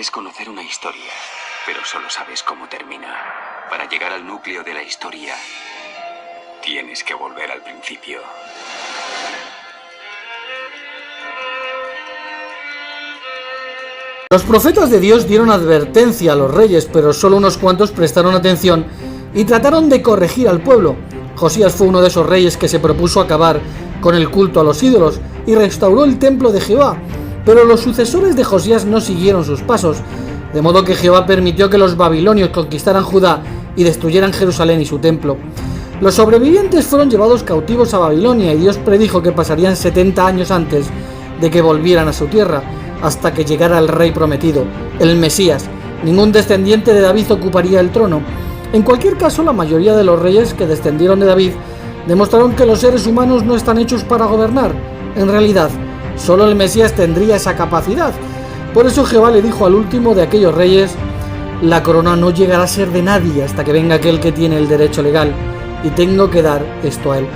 Crees conocer una historia, pero solo sabes cómo termina. Para llegar al núcleo de la historia, tienes que volver al principio. Los profetas de Dios dieron advertencia a los reyes, pero solo unos cuantos prestaron atención y trataron de corregir al pueblo. Josías fue uno de esos reyes que se propuso acabar con el culto a los ídolos y restauró el templo de Jehová, pero los sucesores de Josías no siguieron sus pasos, de modo que Jehová permitió que los babilonios conquistaran Judá y destruyeran Jerusalén y su templo. Los sobrevivientes fueron llevados cautivos a Babilonia y Dios predijo que pasarían 70 años antes de que volvieran a su tierra, hasta que llegara el rey prometido, el Mesías. Ningún descendiente de David ocuparía el trono. En cualquier caso, la mayoría de los reyes que descendieron de David demostraron que los seres humanos no están hechos para gobernar. En realidad, solo el Mesías tendría esa capacidad. Por eso Jehová le dijo al último de aquellos reyes: la corona no llegará a ser de nadie hasta que venga aquel que tiene el derecho legal, y tengo que dar esto a él.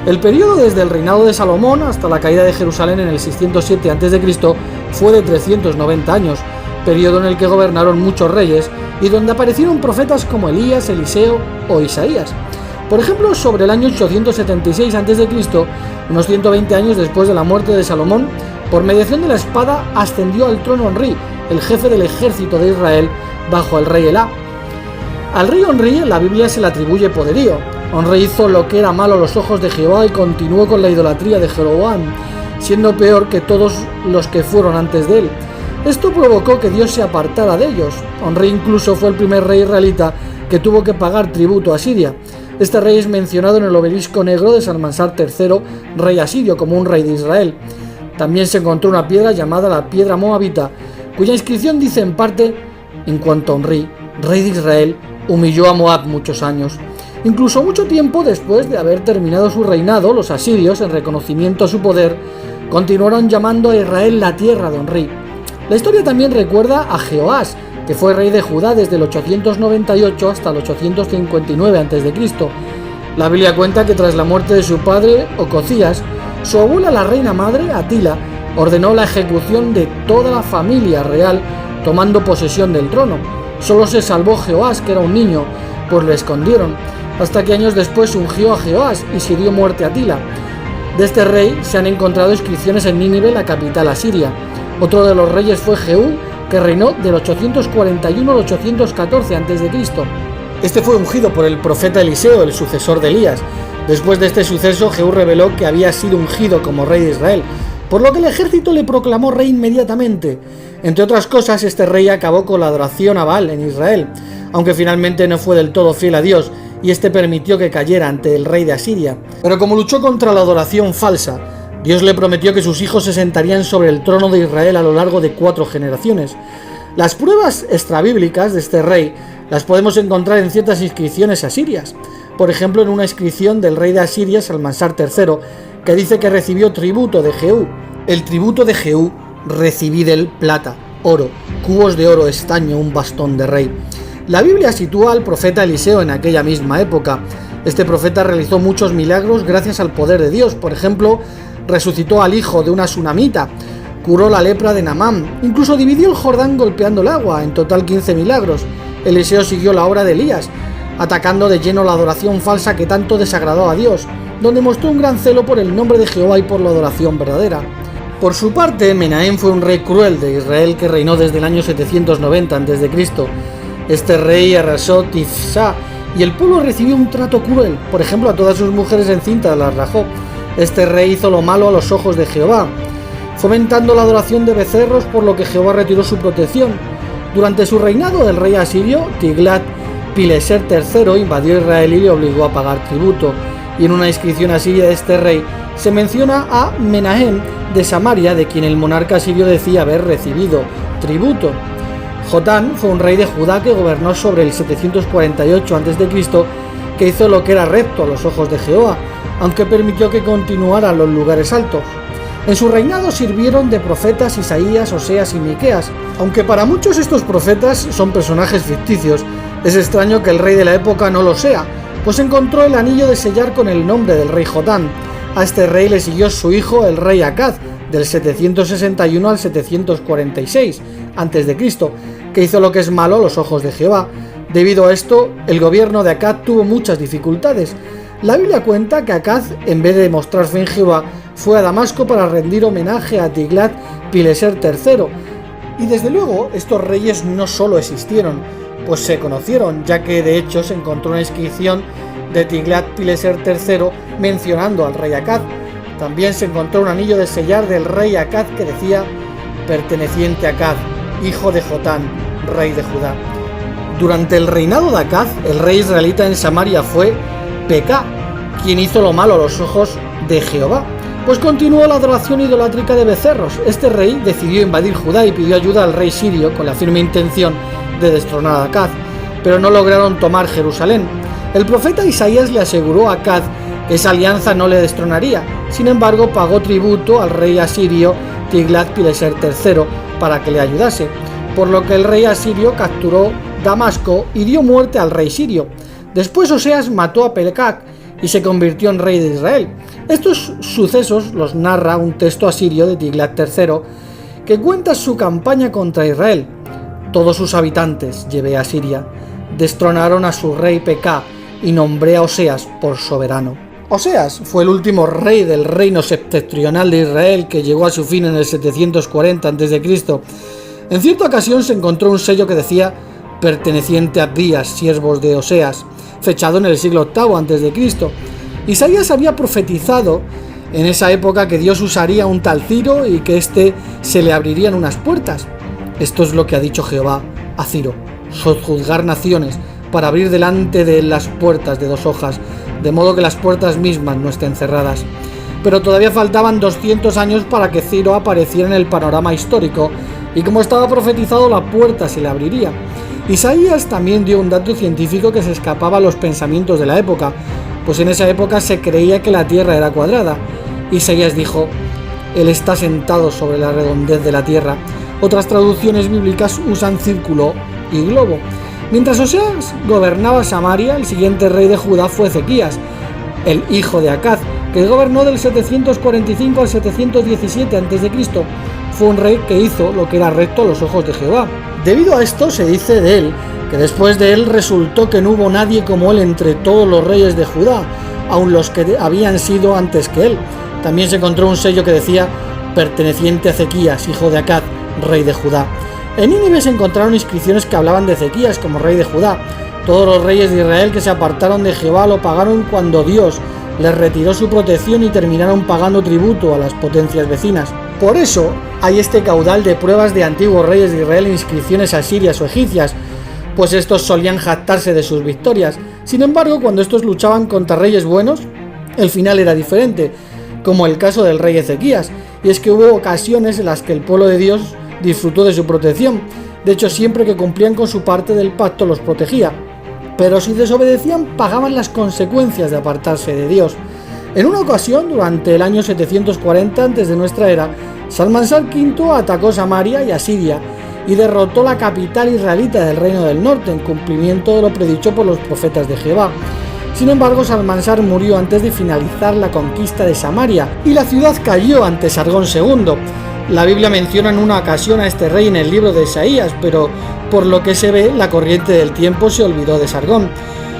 El periodo desde el reinado de Salomón hasta la caída de Jerusalén en el 607 a.C. fue de 390 años, periodo en el que gobernaron muchos reyes y donde aparecieron profetas como Elías, Eliseo o Isaías. Por ejemplo, sobre el año 876 a.C., unos 120 años después de la muerte de Salomón, por mediación de la espada ascendió al trono Onrí, el jefe del ejército de Israel bajo el rey Elá. Al rey Onrí la Biblia se le atribuye poderío. Onrí hizo lo que era malo a los ojos de Jehová y continuó con la idolatría de Jeroboam, siendo peor que todos los que fueron antes de él. Esto provocó que Dios se apartara de ellos. Onrí incluso fue el primer rey israelita que tuvo que pagar tributo a Siria. Este rey es mencionado en el obelisco negro de Salmansar III, rey asirio, como un rey de Israel. También se encontró una piedra llamada la piedra moabita, cuya inscripción dice en parte: en cuanto a Onrí, rey de Israel, humilló a Moab muchos años. Incluso mucho tiempo después de haber terminado su reinado, los asirios, en reconocimiento a su poder, continuaron llamando a Israel la tierra de Onrí. La historia también recuerda a Jehoás, que fue rey de Judá desde el 898 hasta el 859 a.C. La Biblia cuenta que tras la muerte de su padre, Ocosías, su abuela, la reina madre, Atila, ordenó la ejecución de toda la familia real, tomando posesión del trono. Solo se salvó Jehoás, que era un niño, pues lo escondieron, hasta que años después ungió a Jehoás y se dio muerte a Atila. De este rey se han encontrado inscripciones en Nínive, la capital asiria. Otro de los reyes fue Jehú, que reinó del 841 al 814 a.C. Este fue ungido por el profeta Eliseo, el sucesor de Elías. Después de este suceso, Jehú reveló que había sido ungido como rey de Israel, por lo que el ejército le proclamó rey inmediatamente. Entre otras cosas, este rey acabó con la adoración a Baal en Israel, aunque finalmente no fue del todo fiel a Dios, y este permitió que cayera ante el rey de Asiria. Pero como luchó contra la adoración falsa, Dios le prometió que sus hijos se sentarían sobre el trono de Israel a lo largo de 4 generaciones. Las pruebas extrabíblicas de este rey las podemos encontrar en ciertas inscripciones asirias. Por ejemplo, en una inscripción del rey de Asiria, Salmansar III, que dice que recibió tributo de Jehú. El tributo de Jehú: recibí de él plata, oro, cubos de oro, estaño, un bastón de rey. La Biblia sitúa al profeta Eliseo en aquella misma época. Este profeta realizó muchos milagros gracias al poder de Dios. Por ejemplo, resucitó al hijo de una sunamita, curó la lepra de Naamán, incluso dividió el Jordán golpeando el agua, en total 15 milagros. Eliseo siguió la obra de Elías, atacando de lleno la adoración falsa que tanto desagradó a Dios, donde mostró un gran celo por el nombre de Jehová y por la adoración verdadera. Por su parte, Menahem fue un rey cruel de Israel que reinó desde el año 790 a.C. Este rey arrasó Tifsá y el pueblo recibió un trato cruel. Por ejemplo, a todas sus mujeres encintas las rajó. Este rey hizo lo malo a los ojos de Jehová, fomentando la adoración de becerros, por lo que Jehová retiró su protección. Durante su reinado, el rey asirio Tiglat-Pileser III invadió Israel y le obligó a pagar tributo. Y en una inscripción asiria de este rey se menciona a Menahem de Samaria, de quien el monarca asirio decía haber recibido tributo. Jotán fue un rey de Judá que gobernó sobre el 748 a.C., que hizo lo que era recto a los ojos de Jehová, aunque permitió que continuaran los lugares altos. En su reinado sirvieron de profetas Isaías, Oseas y Miqueas. Aunque para muchos estos profetas son personajes ficticios, es extraño que el rey de la época no lo sea, pues encontró el anillo de sellar con el nombre del rey Jotán. A este rey le siguió su hijo, el rey Acaz, del 761 al 746 a.C., que hizo lo que es malo a los ojos de Jehová. Debido a esto, el gobierno de Acaz tuvo muchas dificultades. La Biblia cuenta que Acaz, en vez de mostrar fe en Jehová, fue a Damasco para rendir homenaje a Tiglat-Pileser III. Y desde luego, estos reyes no solo existieron, pues se conocieron, ya que de hecho se encontró una inscripción de Tiglat-Pileser III mencionando al rey Acaz. También se encontró un anillo de sellar del rey Acaz que decía: perteneciente a Acaz, hijo de Jotán, rey de Judá. Durante el reinado de Acaz, el rey israelita en Samaria fue Pekah, quien hizo lo malo a los ojos de Jehová, pues continuó la adoración idolátrica de becerros. Este rey decidió invadir Judá y pidió ayuda al rey sirio con la firme intención de destronar a Acaz, pero no lograron tomar Jerusalén. El profeta Isaías le aseguró a Acaz que esa alianza no le destronaría. Sin embargo, pagó tributo al rey asirio Tiglat-Pileser III para que le ayudase, por lo que el rey asirio capturó Damasco y dio muerte al rey sirio. Después Oseas mató a Pekah y se convirtió en rey de Israel. Estos sucesos los narra un texto asirio de Tiglat III que cuenta su campaña contra Israel. Todos sus habitantes llevé a Siria, destronaron a su rey Pekah y nombré a Oseas por soberano. Oseas fue el último rey del reino septentrional de Israel, que llegó a su fin en el 740 a.C. En cierta ocasión se encontró un sello que decía: perteneciente a Abdías, siervos de Oseas, fechado en el siglo VIII a.C. Isaías había profetizado en esa época que Dios usaría un tal Ciro y que éste se le abrirían unas puertas. Esto es lo que ha dicho Jehová a Ciro: sojuzgar naciones para abrir delante de él las puertas de dos hojas, de modo que las puertas mismas no estén cerradas. Pero todavía faltaban 200 años para que Ciro apareciera en el panorama histórico, y como estaba profetizado, la puerta se le abriría. Isaías también dio un dato científico que se escapaba a los pensamientos de la época, pues en esa época se creía que la tierra era cuadrada. Isaías dijo: él está sentado sobre la redondez de la tierra. Otras traducciones bíblicas usan círculo y globo. Mientras Oseas gobernaba Samaria, el siguiente rey de Judá fue Ezequías, el hijo de Acaz, que gobernó del 745 al 717 a.C. Fue un rey que hizo lo que era recto a los ojos de Jehová. Debido a esto se dice de él que después de él resultó que no hubo nadie como él entre todos los reyes de Judá, aun los que habían sido antes que él. También se encontró un sello que decía: perteneciente a Ezequías, hijo de Acaz, rey de Judá. En Nínive se encontraron inscripciones que hablaban de Ezequías como rey de Judá. Todos los reyes de Israel que se apartaron de Jehová lo pagaron cuando Dios les retiró su protección y terminaron pagando tributo a las potencias vecinas. Por eso hay este caudal de pruebas de antiguos reyes de Israel e inscripciones asirias o egipcias, pues estos solían jactarse de sus victorias. Sin embargo, cuando estos luchaban contra reyes buenos, el final era diferente, como el caso del rey Ezequías, y es que hubo ocasiones en las que el pueblo de Dios disfrutó de su protección. De hecho, siempre que cumplían con su parte del pacto los protegía, pero si desobedecían pagaban las consecuencias de apartarse de Dios. En una ocasión, durante el año 740 antes de nuestra era, Salmansar V atacó Samaria y Asiria y derrotó la capital israelita del reino del norte, en cumplimiento de lo predicho por los profetas de Jehová. Sin embargo, Salmansar murió antes de finalizar la conquista de Samaria y la ciudad cayó ante Sargón II. La Biblia menciona en una ocasión a este rey en el libro de Isaías, pero por lo que se ve, la corriente del tiempo se olvidó de Sargón.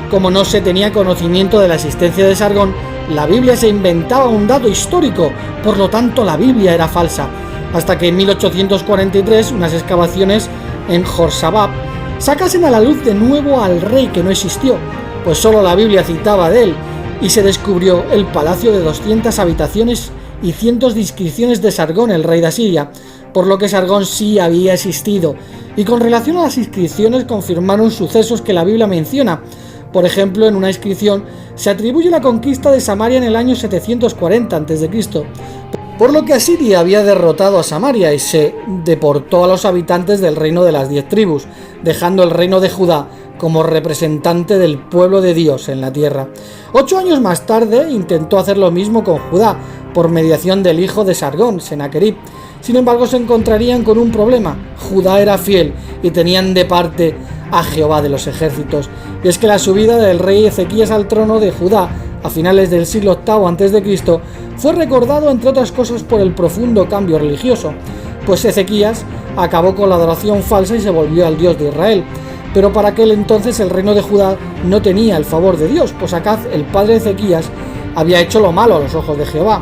Como no se tenía conocimiento de la existencia de Sargón, la Biblia se inventaba un dato histórico, por lo tanto la Biblia era falsa, hasta que en 1843 unas excavaciones en Jorsabab sacasen a la luz de nuevo al rey que no existió, pues solo la Biblia citaba de él, y se descubrió el palacio de 200 habitaciones y cientos de inscripciones de Sargón, el rey de Asiria, por lo que Sargón sí había existido, y con relación a las inscripciones confirmaron sucesos que la Biblia menciona. Por ejemplo, en una inscripción se atribuye la conquista de Samaria en el año 740 a.C., por lo que Asiria había derrotado a Samaria y se deportó a los habitantes del reino de las 10 tribus, dejando el reino de Judá como representante del pueblo de Dios en la tierra. 8 años más tarde intentó hacer lo mismo con Judá, por mediación del hijo de Sargón, Senaquerib. Sin embargo, se encontrarían con un problema: Judá era fiel y tenían de parte a Jehová de los ejércitos. Y es que la subida del rey Ezequías al trono de Judá a finales del siglo VIII a.C. fue recordado, entre otras cosas, por el profundo cambio religioso, pues Ezequías acabó con la adoración falsa y se volvió al Dios de Israel. Pero para aquel entonces el reino de Judá no tenía el favor de Dios, pues Acaz, el padre de Ezequías, había hecho lo malo a los ojos de Jehová.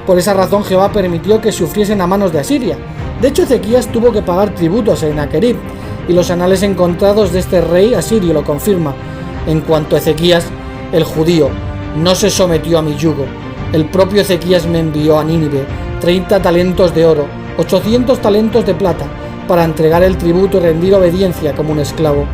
Por esa razón Jehová permitió que sufriesen a manos de Asiria. De hecho, Ezequías tuvo que pagar tributo a Sennacherib, y los anales encontrados de este rey asirio lo confirman. En cuanto a Ezequías, el judío, no se sometió a mi yugo. El propio Ezequías me envió a Nínive 30 talentos de oro, 800 talentos de plata, para entregar el tributo y rendir obediencia como un esclavo.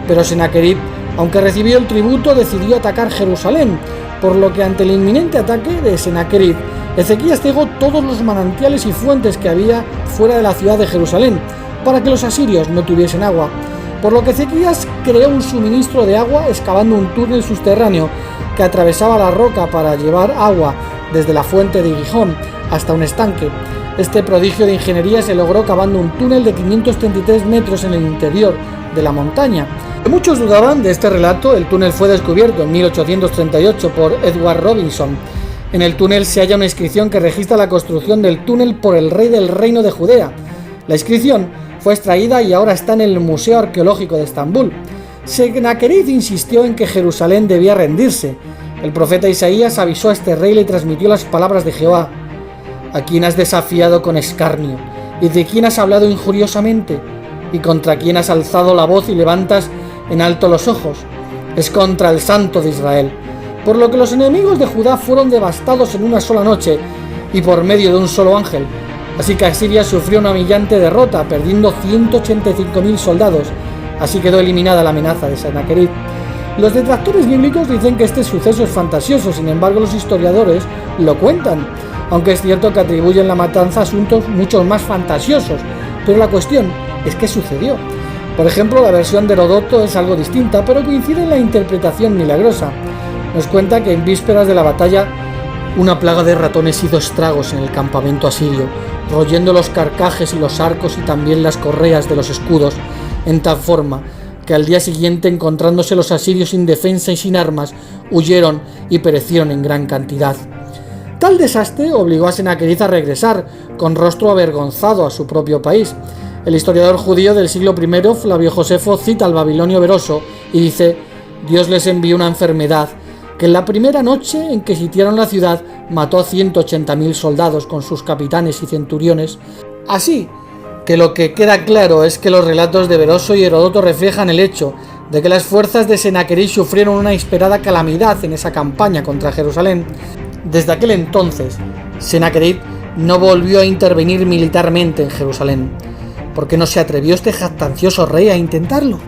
Pero Sennacherib, aunque recibió el tributo, decidió atacar Jerusalén, por lo que ante el inminente ataque de Sennacherib, Ezequías cegó todos los manantiales y fuentes que había fuera de la ciudad de Jerusalén, para que los asirios no tuviesen agua, por lo que Ezequías creó un suministro de agua excavando un túnel subterráneo que atravesaba la roca para llevar agua desde la fuente de Gijón hasta un estanque. Este prodigio de ingeniería se logró cavando un túnel de 533 metros en el interior de la montaña. Muchos dudaban de este relato. El túnel fue descubierto en 1838 por Edward Robinson. En el túnel se halla una inscripción que registra la construcción del túnel por el rey del reino de Judea. La inscripción fue extraída y ahora está en el Museo Arqueológico de Estambul. Sennacherib insistió en que Jerusalén debía rendirse. El profeta Isaías avisó a este rey y le transmitió las palabras de Jehová: ¿a quién has desafiado con escarnio? ¿Y de quién has hablado injuriosamente? ¿Y contra quién has alzado la voz y levantas en alto los ojos? Es contra el Santo de Israel. Por lo que los enemigos de Judá fueron devastados en una sola noche y por medio de un solo ángel. Así que Asiria sufrió una humillante derrota, perdiendo 185.000 soldados. Así quedó eliminada la amenaza de Sennacherib. Los detractores bíblicos dicen que este suceso es fantasioso, sin embargo los historiadores lo cuentan, aunque es cierto que atribuyen la matanza a asuntos mucho más fantasiosos. Pero la cuestión es qué sucedió. Por ejemplo, la versión de Heródoto es algo distinta, pero coincide en la interpretación milagrosa. Nos cuenta que en vísperas de la batalla, una plaga de ratones hizo estragos en el campamento asirio, royendo los carcajes y los arcos y también las correas de los escudos, en tal forma que al día siguiente, encontrándose los asirios sin defensa y sin armas, huyeron y perecieron en gran cantidad. Tal desastre obligó a Sennacherib a regresar, con rostro avergonzado, a su propio país. El historiador judío del siglo I, Flavio Josefo, cita al babilonio Beroso y dice: Dios les envió una enfermedad que en la primera noche en que sitiaron la ciudad mató a 180.000 soldados con sus capitanes y centuriones. Así que lo que queda claro es que los relatos de Beroso y Heródoto reflejan el hecho de que las fuerzas de Sennacherib sufrieron una inesperada calamidad en esa campaña contra Jerusalén. Desde aquel entonces, Sennacherib no volvió a intervenir militarmente en Jerusalén. ¿Por qué no se atrevió este jactancioso rey a intentarlo?